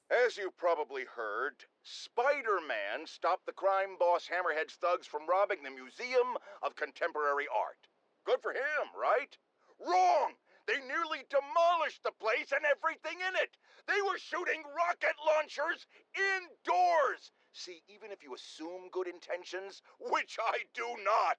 As you probably heard, Spider-Man stopped the crime boss Hammerhead's thugs from robbing the Museum of Contemporary Art. Good for him, right? Wrong! They nearly demolished the place and everything in it! They were shooting rocket launchers indoors! See, even if you assume good intentions, which I do not,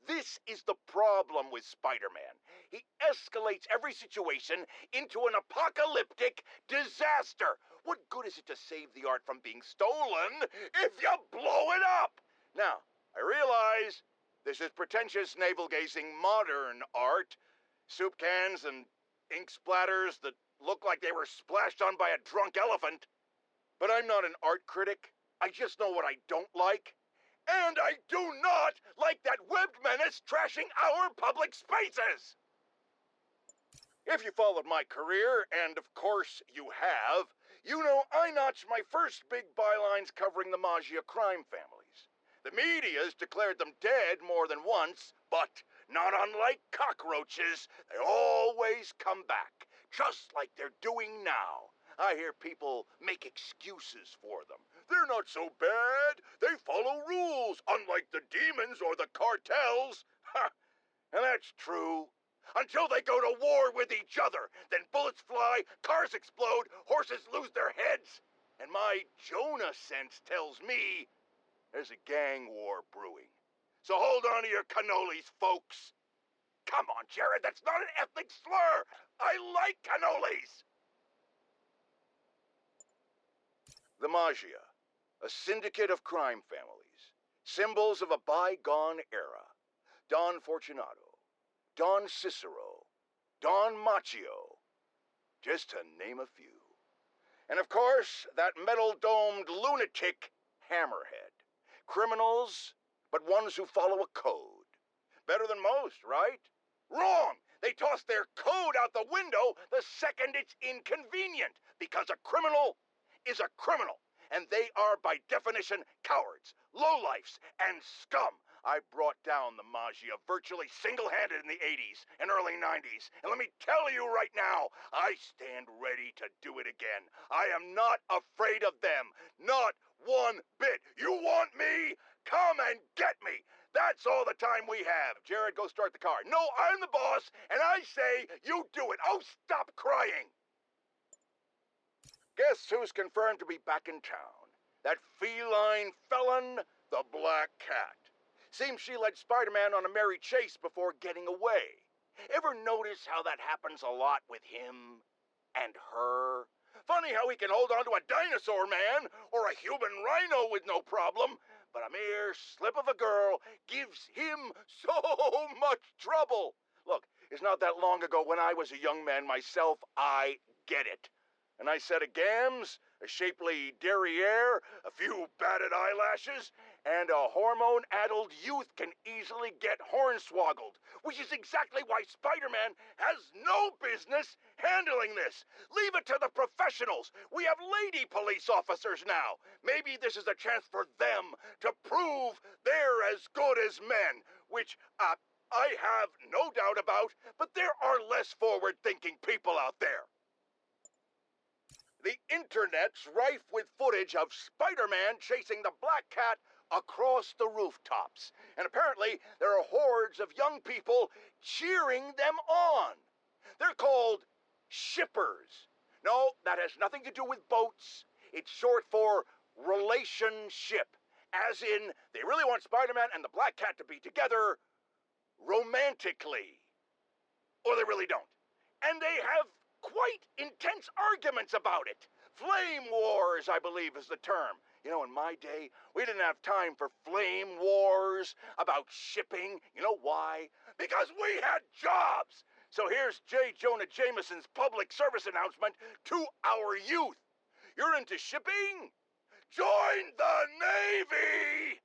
this is the problem with Spider-Man. He escalates every situation into an apocalyptic disaster. What good is it to save the art from being stolen if you blow it up? Now, I realize this is pretentious, navel-gazing modern art. Soup cans and ink splatters that look like they were splashed on by a drunk elephant. But I'm not an art critic. I just know what I don't like. And I do not like that webbed menace trashing our public spaces! If you followed my career, and of course you have, you know I notched my first big bylines covering the Maggia crime families. The media's declared them dead more than once, but not unlike cockroaches, they always come back, just like they're doing now. I hear people make excuses for them. They're not so bad. They follow rules, unlike the demons or the cartels. Ha! And that's true. Until they go to war with each other. Then bullets fly, cars explode, horses lose their heads. And my Jonah sense tells me there's a gang war brewing. So hold on to your cannolis, folks. Come on, Jared, that's not an ethnic slur. I like cannolis. The Maggia, a syndicate of crime families, symbols of a bygone era. Don Fortunato, Don Cicero, Don Macchio, just to name a few. And of course, that metal-domed lunatic, Hammerhead. Criminals, but ones who follow a code. Better than most, right? Wrong! They toss their code out the window the second it's inconvenient, because a criminal is a criminal, and they are by definition cowards, lowlifes, and scum. I brought down the Maggia virtually single-handed in the 80s and early 90s, and let me tell you right now, I stand ready to do it again. I am not afraid of them, not one bit. You want me? Come and get me. That's all the time we have. Jared, go start the car. No, I'm the boss, and I say you do it. Oh, stop crying. Guess who's confirmed to be back in town? That feline felon, the Black Cat. Seems she led Spider-Man on a merry chase before getting away. Ever notice how that happens a lot with him and her? Funny how he can hold on to a dinosaur man or a human rhino with no problem, but a mere slip of a girl gives him so much trouble. Look, it's not that long ago when I was a young man myself. I get it. A nice set of gams, a shapely derriere, a few batted eyelashes, and a hormone-addled youth can easily get hornswoggled, which is exactly why Spider-Man has no business handling this. Leave it to the professionals. We have lady police officers now. Maybe this is a chance for them to prove they're as good as men, which, I have no doubt about, but there are less forward-thinking people out there. The internet's rife with footage of Spider-Man chasing the Black Cat across the rooftops. And apparently there are hordes of young people cheering them on. They're called shippers. No, that has nothing to do with boats. It's short for relationship. As in, they really want Spider-Man and the Black Cat to be together romantically. Or they really don't. And they have quite intense arguments about it. Flame wars, I believe, is the term. You know, in my day, we didn't have time for flame wars about shipping. You know why? Because we had jobs. So here's J. Jonah Jameson's public service announcement to our youth. You're into shipping? Join the Navy!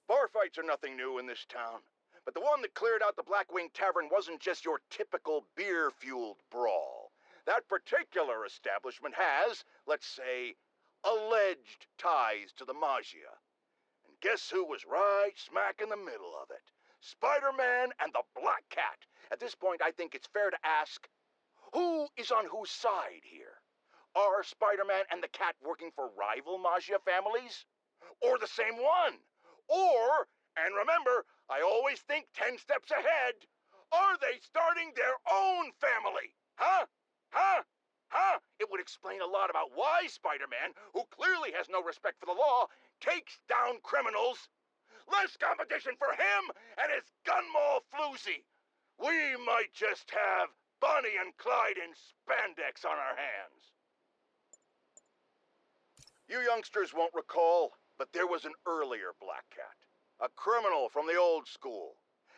Bar fights are nothing new in this town. But the one that cleared out the Blackwing Tavern wasn't just your typical beer-fueled brawl. That particular establishment has, let's say, alleged ties to the Maggia. And guess who was right smack in the middle of it? Spider-Man and the Black Cat. At this point, I think it's fair to ask, who is on whose side here? Are Spider-Man and the Cat working for rival mafia families? Or the same one? Or, and remember, I always think 10 steps ahead, are they starting their own family? Huh? Huh? Huh? It would explain a lot about why Spider-Man, who clearly has no respect for the law, takes down criminals. Less competition for him and his gun mall floozy. We might just have Bonnie and Clyde in spandex on our hands. You youngsters won't recall, but there was an earlier Black Cat. A criminal from the old school.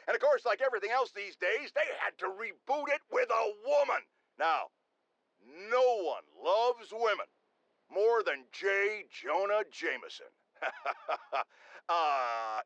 And of course, like everything else these days, they had to reboot it with a woman. Now, no one loves women more than J. Jonah Jameson.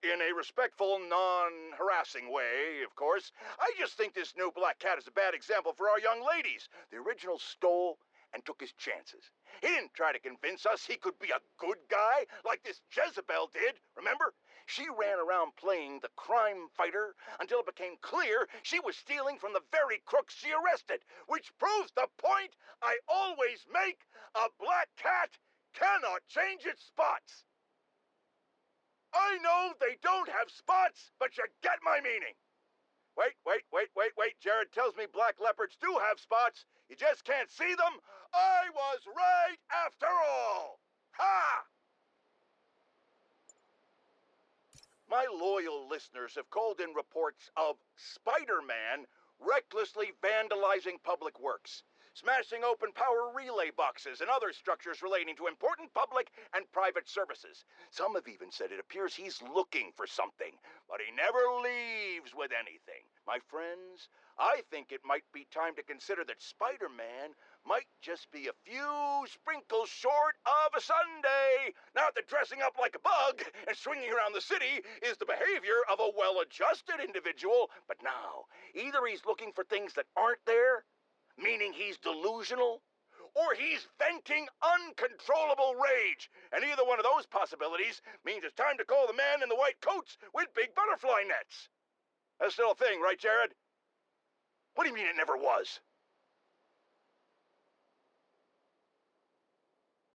In a respectful, non-harassing way, of course. I just think this new Black Cat is a bad example for our young ladies. The original stole and took his chances. He didn't try to convince us he could be a good guy like this Jezebel did, remember? She ran around playing the crime fighter until it became clear she was stealing from the very crooks she arrested, which proves the point I always make: a Black Cat cannot change its spots. I know they don't have spots, but you get my meaning. Wait. Jared tells me black leopards do have spots. You just can't see them. I was right after all. Ha! My loyal listeners have called in reports of Spider-Man recklessly vandalizing public works, smashing open power relay boxes and other structures relating to important public and private services. Some have even said it appears he's looking for something, but he never leaves with anything. My friends, I think it might be time to consider that Spider-Man might just be a few sprinkles short of a Sunday. Not that dressing up like a bug and swinging around the city is the behavior of a well-adjusted individual, but now, either he's looking for things that aren't there, meaning he's delusional, or he's venting uncontrollable rage. And either one of those possibilities means it's time to call the man in the white coats with big butterfly nets. That's still a thing, right, Jared? What do you mean it never was?